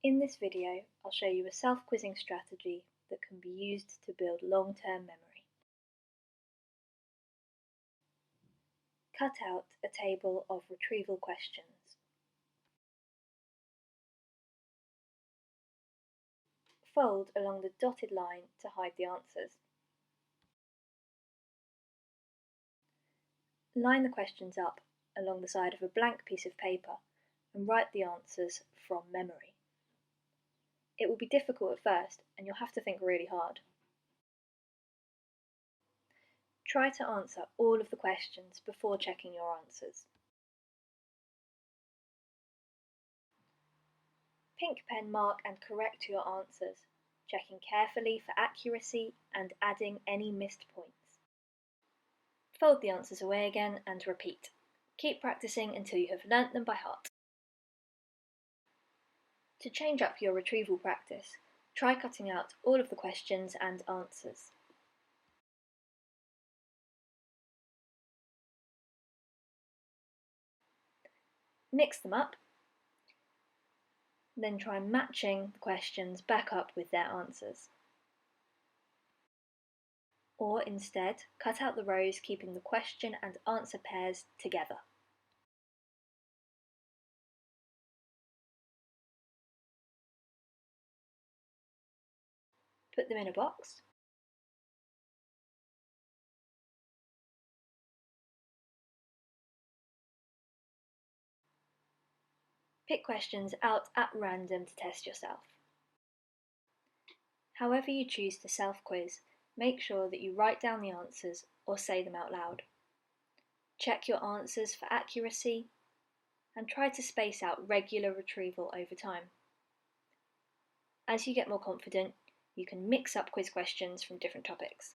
In this video, I'll show you a self-quizzing strategy that can be used to build long-term memory. Cut out a table of retrieval questions. Fold along the dotted line to hide the answers. Line the questions up along the side of a blank piece of paper and write the answers from memory. It will be difficult at first and you'll have to think really hard. Try to answer all of the questions before checking your answers. Pink pen mark and correct your answers, checking carefully for accuracy and adding any missed points. Fold the answers away again and repeat. Keep practicing until you have learnt them by heart. To change up your retrieval practice, try cutting out all of the questions and answers. Mix them up, then try matching the questions back up with their answers. Or instead, cut out the rows keeping the question and answer pairs together. Put them in a box. Pick questions out at random to test yourself. However you choose to self-quiz, make sure that you write down the answers or say them out loud. Check your answers for accuracy and try to space out regular retrieval over time. As you get more confident, you can mix up quiz questions from different topics.